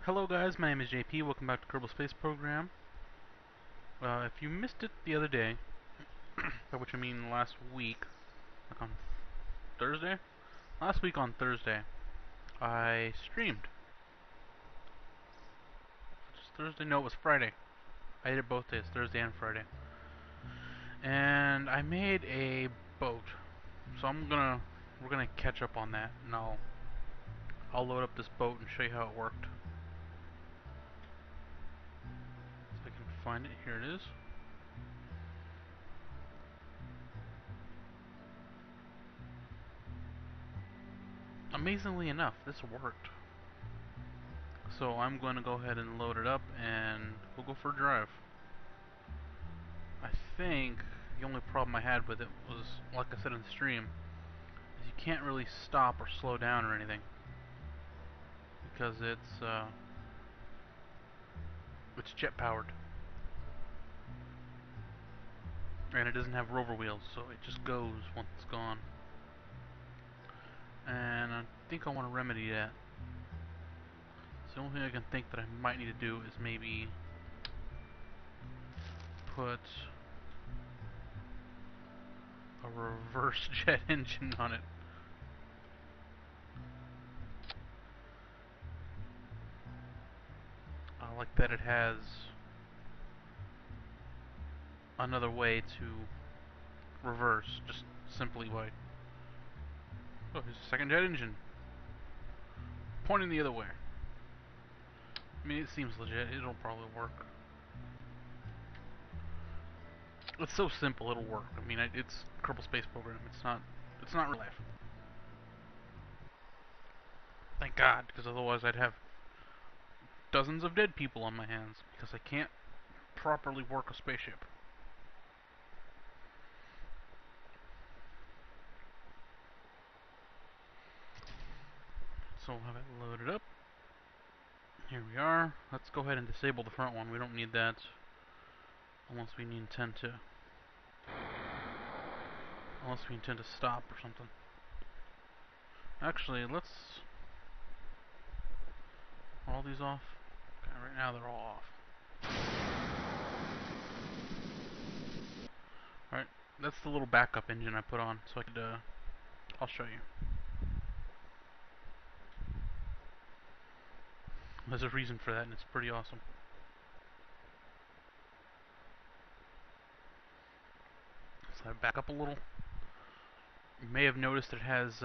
Hello guys, my name is JP. Welcome back to Kerbal Space Program. If you missed it the other day, by which I mean last week, like on Thursday? Last week on Thursday, I streamed. Just Thursday? No, it was Friday. I did it both days, Thursday and Friday. And I made a boat. So we're gonna catch up on that, and I'll load up this boat and show you how it worked. So I can find it. Here it is. Amazingly enough, this worked. So I'm going to go ahead and load it up and we'll go for a drive. I think the only problem I had with it was, like I said in the stream, is you can't really stop or slow down or anything. Because it's jet powered. And it doesn't have rover wheels, so it just goes once it's gone. And I think I want to remedy that. So the only thing I can think that I might need to do is maybe put a reverse jet engine on it. I like that it has another way to reverse, just simply by... Oh, here's a second jet engine. Pointing the other way. I mean, it seems legit. It'll probably work. It's so simple, it'll work. I mean, it's Kerbal Space Program. It's not real life. Thank God, because otherwise I'd have dozens of dead people on my hands because I can't properly work a spaceship. So we'll have it loaded up. Here we are. Let's go ahead and disable the front one. We don't need that unless we intend to stop or something. Actually, let's are all these off? Okay, right now they're all off. Alright, that's the little backup engine I put on, so I could, I'll show you. There's a reason for that, and it's pretty awesome. So I back up a little. You may have noticed it has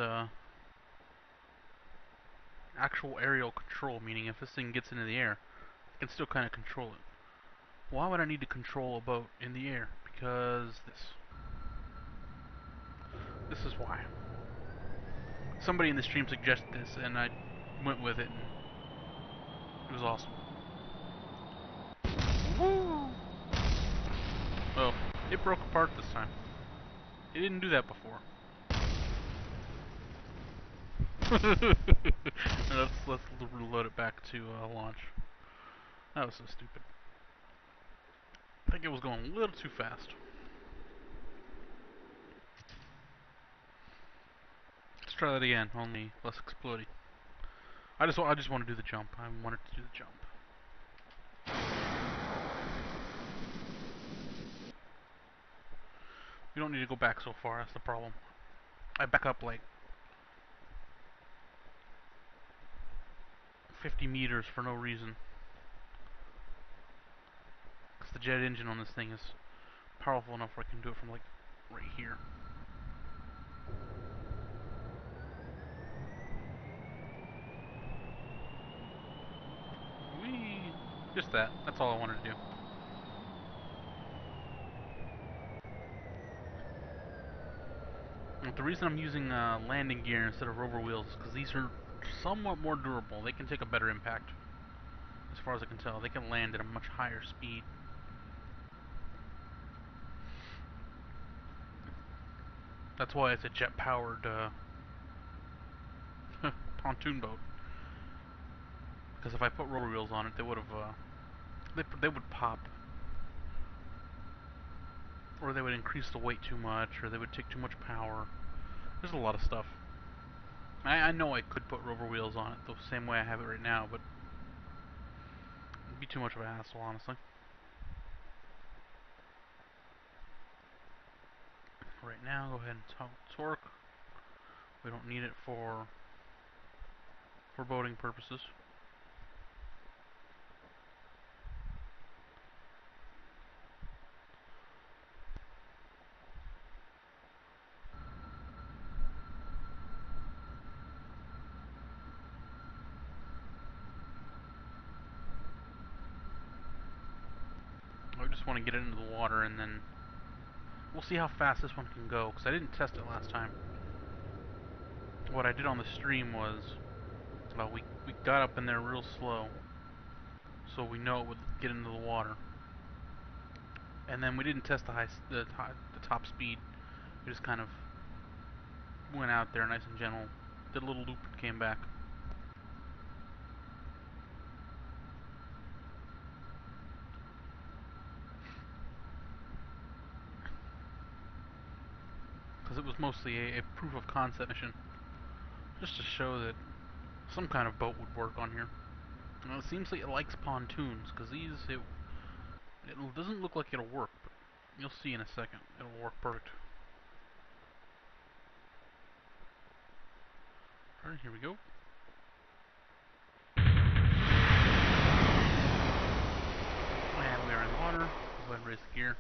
actual aerial control, meaning if this thing gets into the air, I can still kind of control it. Why would I need to control a boat in the air? Because this is why. Somebody in the stream suggested this, and I went with it, and it was awesome. Woo! Oh, it broke apart this time. It didn't do that before. let's reload it back to launch. That was so stupid. I think it was going a little too fast. Let's try that again, only less explodey. I just want to do the jump. I wanted to do the jump. You don't need to go back so far. That's the problem. I back up like 50 meters for no reason. Because the jet engine on this thing is powerful enough where I can do it from like right here. Whee! Just that. That's all I wanted to do. And the reason I'm using landing gear instead of rover wheels is because these are somewhat more durable. They can take a better impact. As far as I can tell, they can land at a much higher speed. That's why it's a jet-powered pontoon boat. Because if I put roller wheels on it, they would have, they would pop, or they would increase the weight too much, or they would take too much power. There's a lot of stuff. I know I could put rover wheels on it the same way I have it right now, but be too much of a hassle, honestly. Right now, go ahead and torque. We don't need it for boating purposes. I just want to get it into the water, and then we'll see how fast this one can go, because I didn't test it last time. What I did on the stream was, we got up in there real slow, so we know it would get into the water. And then we didn't test the top speed. We just kind of went out there nice and gentle, did a little loop, and came back. Because it was mostly a proof of concept mission, just to show that some kind of boat would work on here. And it seems like it likes pontoons, because it doesn't look like it'll work, but you'll see in a second. It'll work perfect. Alright, here we go. And we are in the water. Go ahead and raise the gear.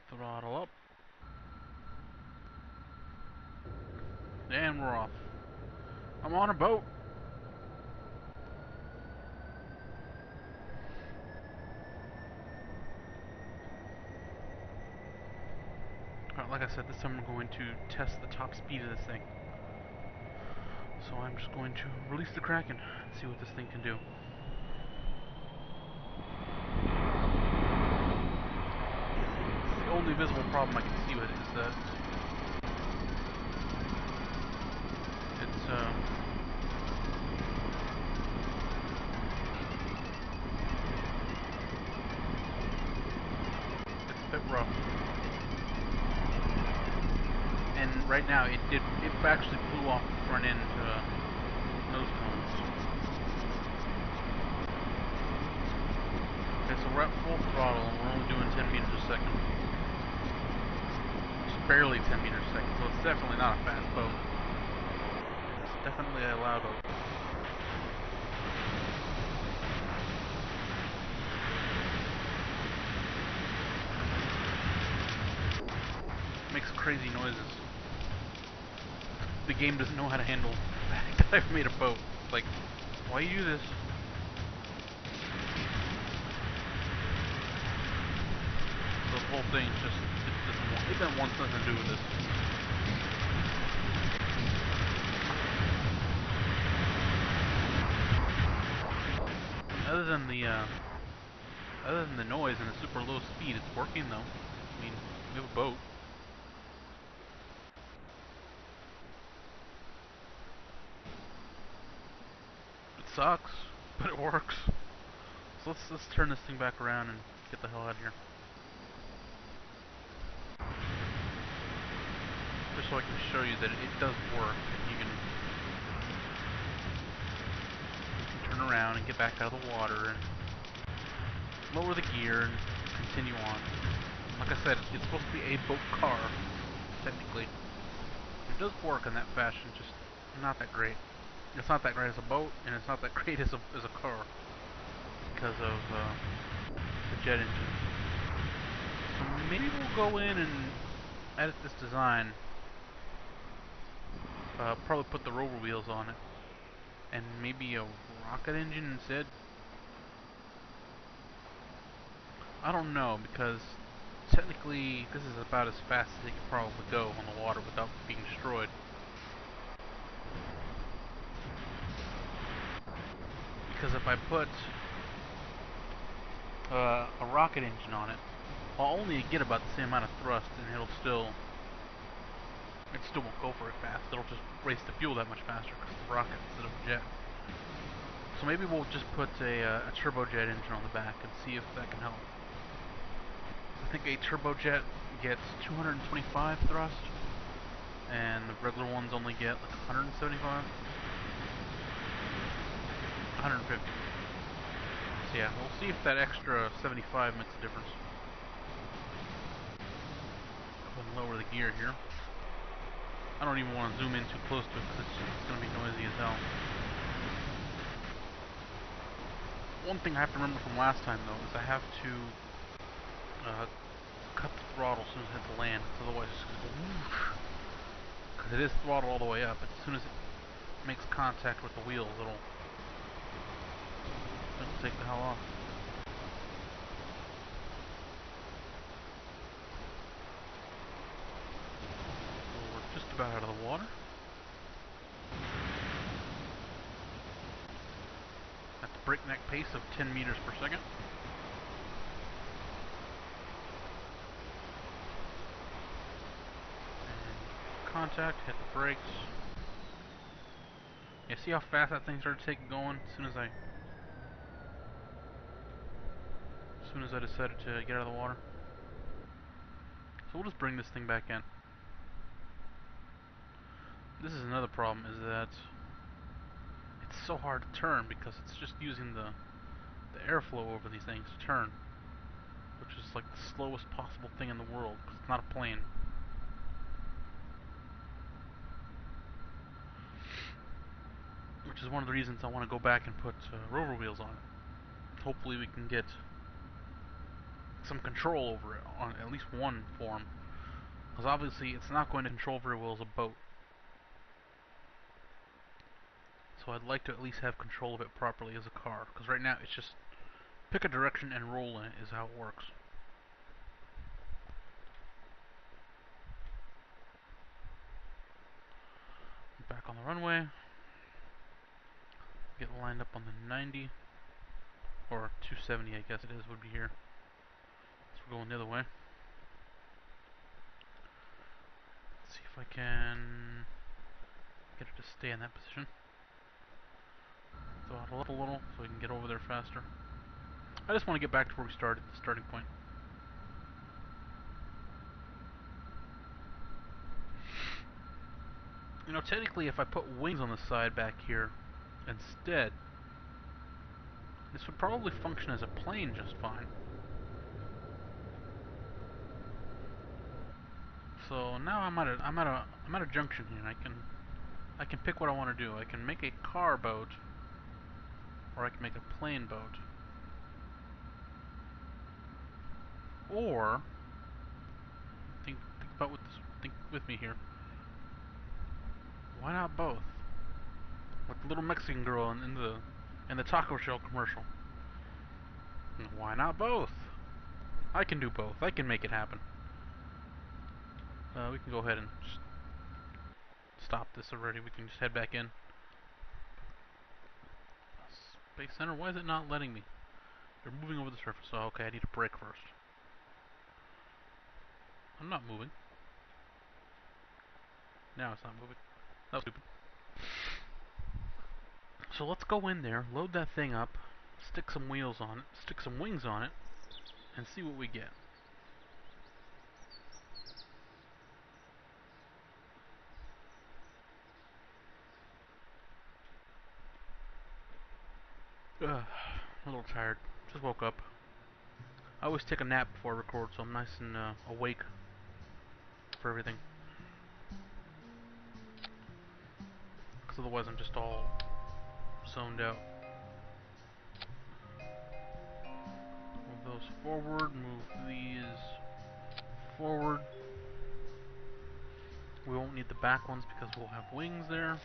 Throttle up. And we're off. I'm on a boat. Alright, like I said, this time we're going to test the top speed of this thing. So I'm just going to release the Kraken and see what this thing can do. The only visible problem I can see with it is that it's a bit rough. And right now it actually blew off the front end nose cones. Okay, so we're at full throttle and we're only doing 10 meters a second. Just barely 10 meters a second, so it's definitely not a fast boat. It's definitely a loud boat. Makes crazy noises. The game doesn't know how to handle the fact that I've made a boat. Like, why you do this? So the whole thing just it wants nothing to do with this. Other than the noise and the super low speed, it's working though. I mean, we have a boat. It sucks, but it works. So let's turn this thing back around and get the hell out of here. Just so I can show you that it does work, and you can turn around and get back out of the water and lower the gear and continue on. Like I said, it's supposed to be a boat car, technically. It does work in that fashion, just not that great. It's not that great as a boat, and it's not that great as a car because of the jet engine. So maybe we'll go in and edit this design. Probably put the rover wheels on it, and maybe a rocket engine instead. I don't know, because technically this is about as fast as it can probably go on the water without being destroyed. Because if I put a rocket engine on it, I'll only get about the same amount of thrust, and it still won't go very fast. It'll just waste the fuel that much faster because it's a rocket instead of a jet. So maybe we'll just put a turbojet engine on the back and see if that can help. I think a turbojet gets 225 thrust, and the regular ones only get like 175, 150. Yeah, we'll see if that extra 75 makes a difference. Go ahead and lower the gear here. I don't even want to zoom in too close to it because it's going to be noisy as hell. One thing I have to remember from last time though is I have to cut the throttle as soon as I hit the land, because otherwise it's going to go whoosh. Because it is throttled all the way up, and as soon as it makes contact with the wheels, it'll take the hell off. So we're just about out of the water. At the breakneck pace of 10 meters per second. And contact, hit the brakes. Yeah, see how fast that thing started taking going as soon as I decided to get out of the water. So we'll just bring this thing back in. This is another problem, is that it's so hard to turn because it's just using the airflow over these things to turn, which is like the slowest possible thing in the world because it's not a plane. Which is one of the reasons I want to go back and put rover wheels on it. Hopefully we can get some control over it on at least one form, because obviously it's not going to control very well as a boat. So I'd like to at least have control of it properly as a car, because right now it's just pick a direction and roll in it is how it works. Back on the runway. Get lined up on the 90, or 270 I guess it is, would be here. So we're going the other way. Let's see if I can get it to stay in that position. Throttle up a little so we can get over there faster. I just want to get back to where we started, the starting point. You know, technically if I put wings on the side back here instead, this would probably function as a plane just fine. So now I'm at a junction here, and I can pick what I want to do. I can make a car boat, or I can make a plane boat, or think with me here. Why not both? Like the little Mexican girl in the taco shell commercial. Why not both? I can do both. I can make it happen. We can go ahead and just stop this already. We can just head back in. Space Center, why is it not letting me? They're moving over the surface. Oh, okay, I need to brake first. I'm not moving. Now it's not moving. That was stupid. So let's go in there, load that thing up, stick some wheels on it, stick some wings on it, and see what we get. I'm a little tired. Just woke up. I always take a nap before I record, so I'm nice and awake for everything. Because otherwise I'm just all zoned out. Move those forward, move these forward. We won't need the back ones because we'll have wings there.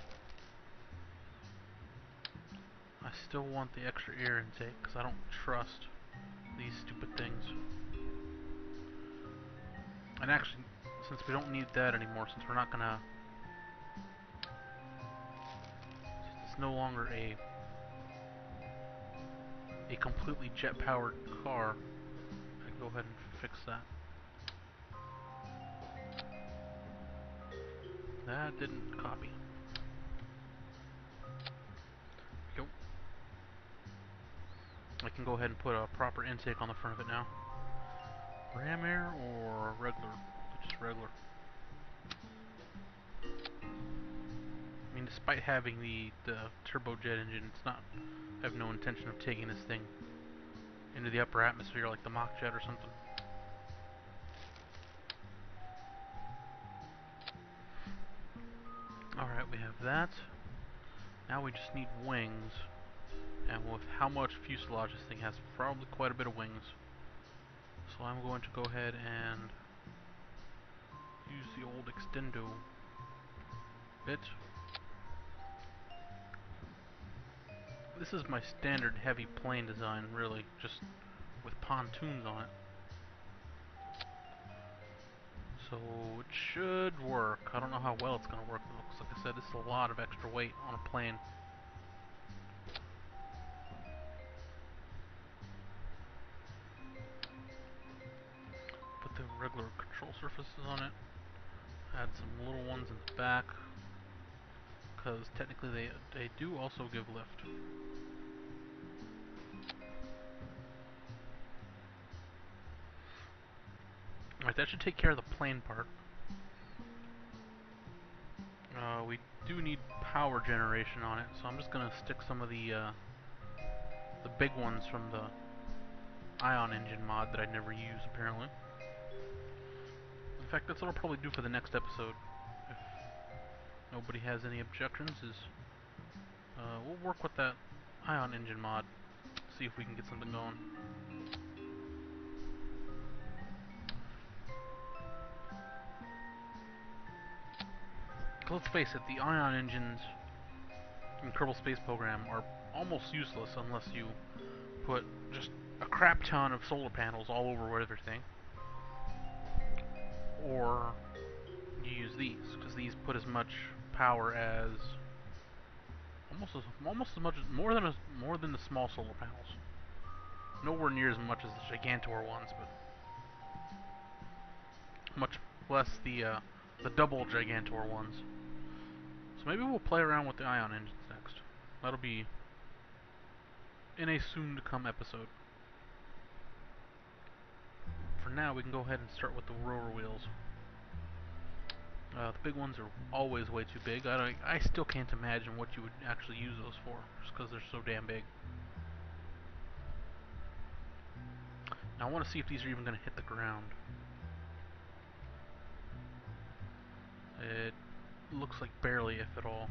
I still want the extra air intake because I don't trust these stupid things. And actually, since we don't need that anymore, since we're not gonna... It's no longer a completely jet-powered car, I can go ahead and fix that. That didn't copy. Go. I can go ahead and put a proper intake on the front of it now. Ram air or regular? Just regular. I mean, despite having the turbojet engine, it's not. I have no intention of taking this thing into the upper atmosphere like the mock jet or something. Alright, we have that. Now we just need wings. And with how much fuselage this thing has, probably quite a bit of wings. So I'm going to go ahead and use the old extendo bit. This is my standard heavy plane design, really, just with pontoons on it. So it should work. I don't know how well it's going to work, though, because like I said, this is a lot of extra weight on a plane. Put the regular control surfaces on it. Add some little ones in the back, because technically they do also give lift. Alright, that should take care of the plane part. We do need power generation on it, so I'm just gonna stick some of the big ones from the ion engine mod that I never use apparently. In fact, that's what I'll probably do for the next episode, if nobody has any objections. Is we'll work with that ion engine mod, see if we can get something going. Let's face it, the ion engines in Kerbal Space Program are almost useless unless you put just a crap ton of solar panels all over everything, or you use these, because these put as much power as almost as much more than the small solar panels. Nowhere near as much as the Gigantor ones, but much less the double Gigantor ones. So maybe we'll play around with the ion engines next. That'll be in a soon-to-come episode. For now, we can go ahead and start with the rotor wheels. The big ones are always way too big. I still can't imagine what you would actually use those for, just because they're so damn big. Now I want to see if these are even going to hit the ground. It looks like barely, if at all.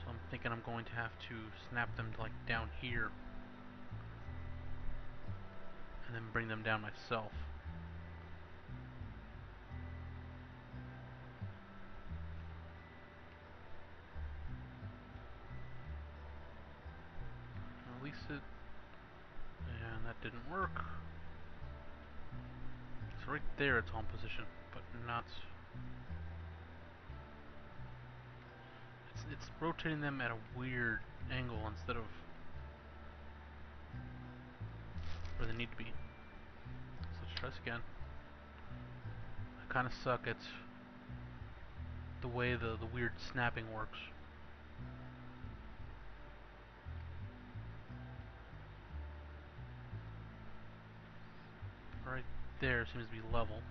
So I'm thinking I'm going to have to snap them to like down here, and then bring them down myself. Release it, and that didn't work. So right there it's on position, but not... It's rotating them at a weird angle instead of where they need to be. So let's try this again. I kind of suck at the way the weird snapping works. Right there seems to be level.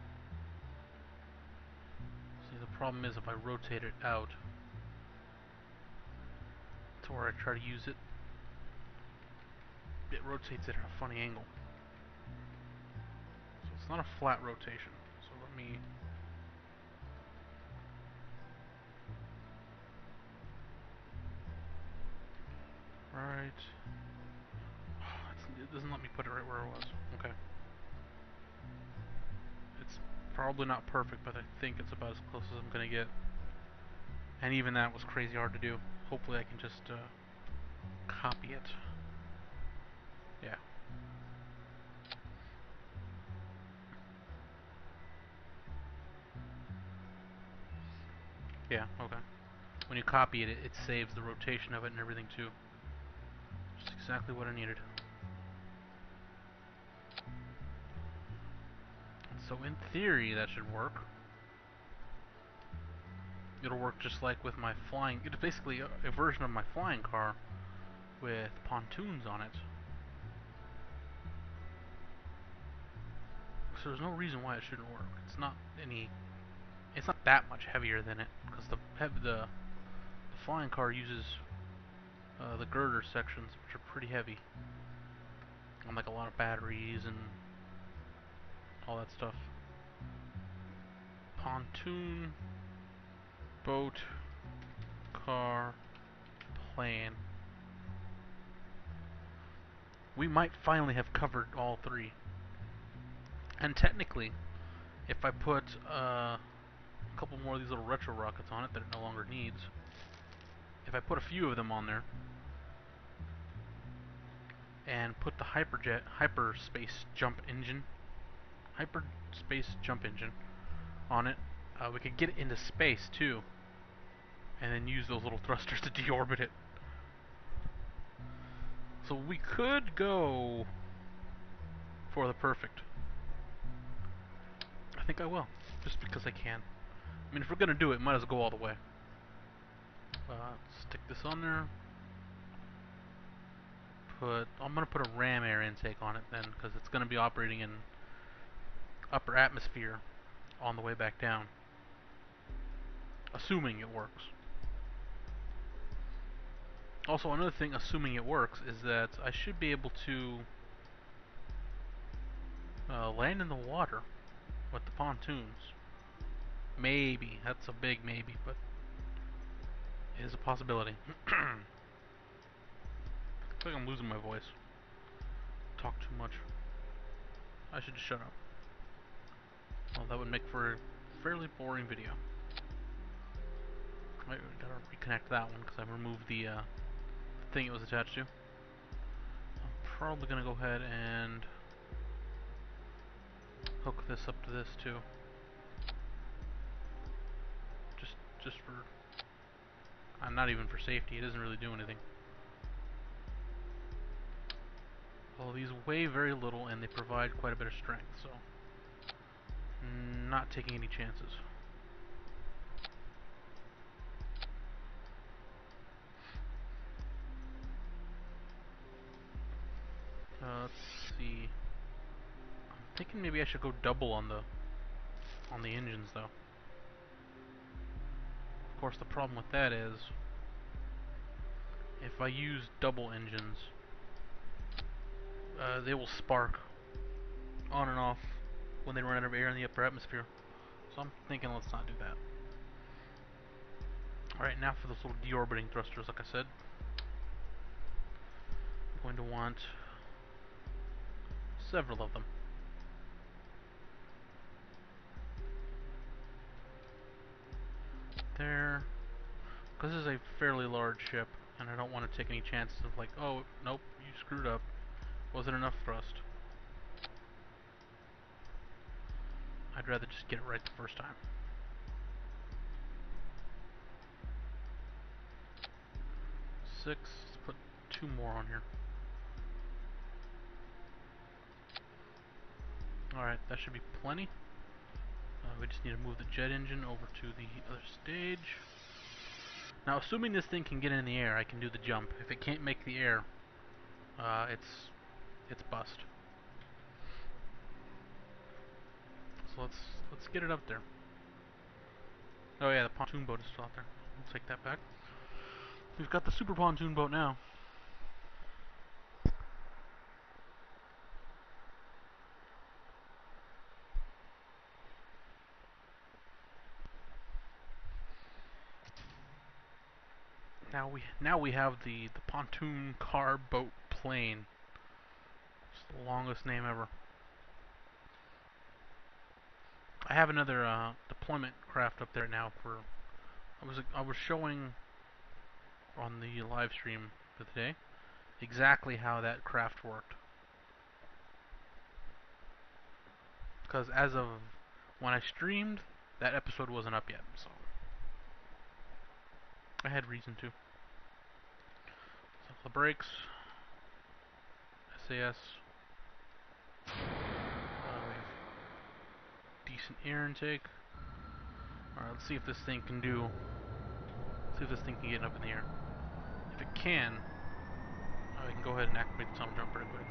See, the problem is if I rotate it out to where I try to use it, it rotates it at a funny angle. So it's not a flat rotation. So let me... Right... It doesn't let me put it right where it was. Okay. It's probably not perfect, but I think it's about as close as I'm going to get. And even that was crazy hard to do. Hopefully I can just copy it. Yeah. Yeah, okay. When you copy it, it saves the rotation of it and everything too. Just exactly what I needed. So in theory, that should work. It'll work just like with my flying... It's basically a version of my flying car with pontoons on it. So there's no reason why it shouldn't work. It's not any... It's not that much heavier than it, because the flying car uses the girder sections, which are pretty heavy. on like a lot of batteries and all that stuff. Pontoon, boat, car, plane. We might finally have covered all three. And technically, if I put a couple more of these little retro rockets on it that it no longer needs, if I put a few of them on there and put the hyperspace jump engine on it, we could get it into space too, and then use those little thrusters to deorbit it. So we could go for the perfect. I think I will, just because I can. I mean, if we're gonna do it, might as well go all the way. Stick this on there. I'm gonna put a ram air intake on it then, because it's gonna be operating in upper atmosphere on the way back down, assuming it works. Also, another thing, assuming it works, is that I should be able to land in the water with the pontoons. Maybe. That's a big maybe, but it is a possibility. I feel like I'm losing my voice. Talk too much. I should just shut up. Well, that would make for a fairly boring video. I gotta reconnect that one because I removed the thing it was attached to. I'm probably gonna go ahead and hook this up to this too. Just for, not even for safety. It doesn't really do anything. Well, these weigh very little and they provide quite a bit of strength, so not taking any chances. Let's see. I'm thinking maybe I should go double on the engines though. Of course, the problem with that is if I use double engines, they will spark on and off when they run out of air in the upper atmosphere. So I'm thinking let's not do that. Alright, now for those little deorbiting thrusters, like I said. I'm going to want several of them. There. Because this is a fairly large ship, and I don't want to take any chances of like, oh, nope, you screwed up. Wasn't enough thrust. I'd rather just get it right the first time. 6, let's put 2 more on here. Alright, that should be plenty. We just need to move the jet engine over to the other stage. Now, assuming this thing can get in the air, I can do the jump. If it can't make the air, it's bust. So let's get it up there. Oh yeah, the pontoon boat is still out there. We'll take that back. We've got the super pontoon boat now. Now we have the pontoon car boat plane. It's the longest name ever. I have another deployment craft up there now for. I was showing on the live stream for the day exactly how that craft worked. Because as of when I streamed, that episode wasn't up yet, so I had reason to. So the brakes, SAS. We have decent air intake. Alright, let's see if this thing can do. See if this thing can get up in the air. If it can, we can go ahead and activate the tunnel jump pretty quick.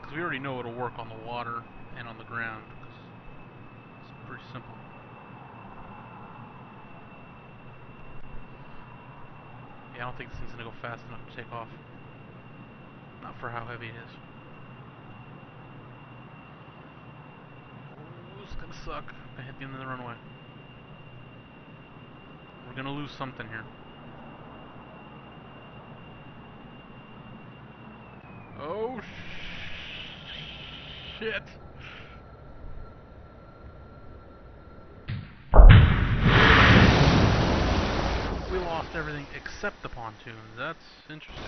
Because we already know it'll work on the water and on the ground. It's pretty simple. Yeah, I don't think this thing's gonna go fast enough to take off. Not for how heavy it is. Oh, this is gonna suck. I hit the end of the runway. We're gonna lose something here. Oh, shit. We lost everything except the pontoons. That's interesting.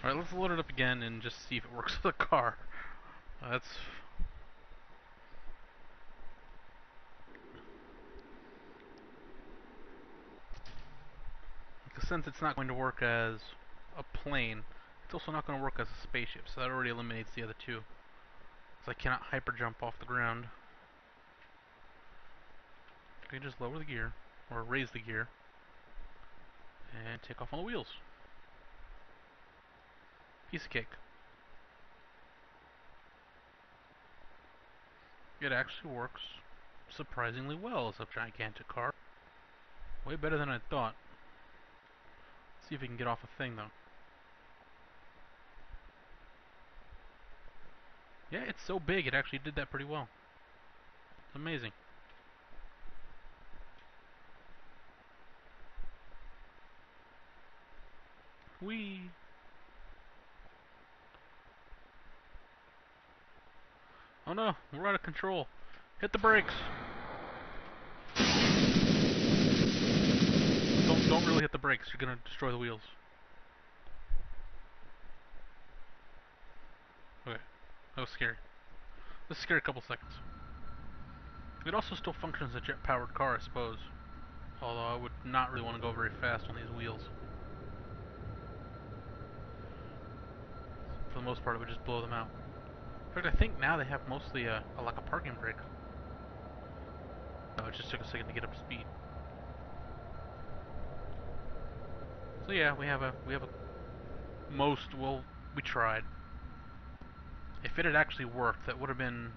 Alright, let's load it up again and just see if it works with the car. That's... Because since it's not going to work as a plane, it's also not going to work as a spaceship, so that already eliminates the other two. So I cannot hyper jump off the ground. I can just lower the gear, or raise the gear, and take off on the wheels. Piece of cake. It actually works surprisingly well as a gigantic car. Way better than I thought. Let's see if we can get off a thing though. Yeah, it's so big it actually did that pretty well. It's amazing. Whee! Oh no, we're out of control. Hit the brakes! Don't really hit the brakes, you're gonna destroy the wheels. Okay, that was scary. This scared a couple seconds. It also still functions as a jet-powered car, I suppose. Although I would not really want to go very fast on these wheels. For the most part, it would just blow them out. In fact, I think now they have mostly like a parking brake. Oh, it just took a second to get up to speed. So yeah, we have a we tried. If it had actually worked, that would have been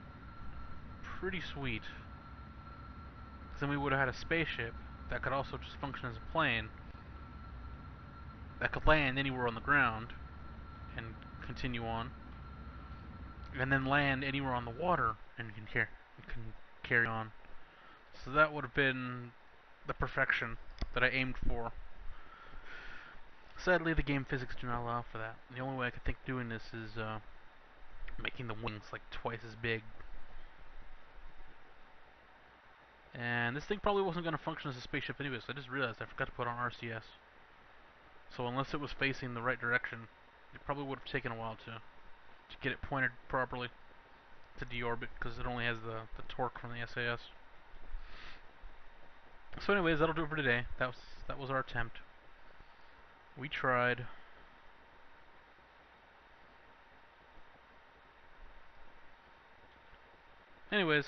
pretty sweet. Because then we would have had a spaceship that could also just function as a plane that could land anywhere on the ground and continue on, and then land anywhere on the water and can carry on. So that would have been the perfection that I aimed for. Sadly, the game physics do not allow for that. The only way I could think of doing this is making the wings like twice as big. And this thing probably wasn't going to function as a spaceship anyway, so I just realized I forgot to put on RCS. So unless it was facing the right direction, it probably would have taken a while to get it pointed properly to deorbit, because it only has the torque from the SAS. So anyways, that'll do it for today. That was our attempt. We tried. Anyways,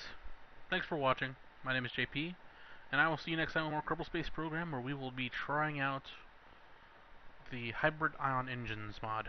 thanks for watching. My name is JP, and I will see you next time with more Kerbal Space Program, where we will be trying out the Hybrid Ion Engines mod.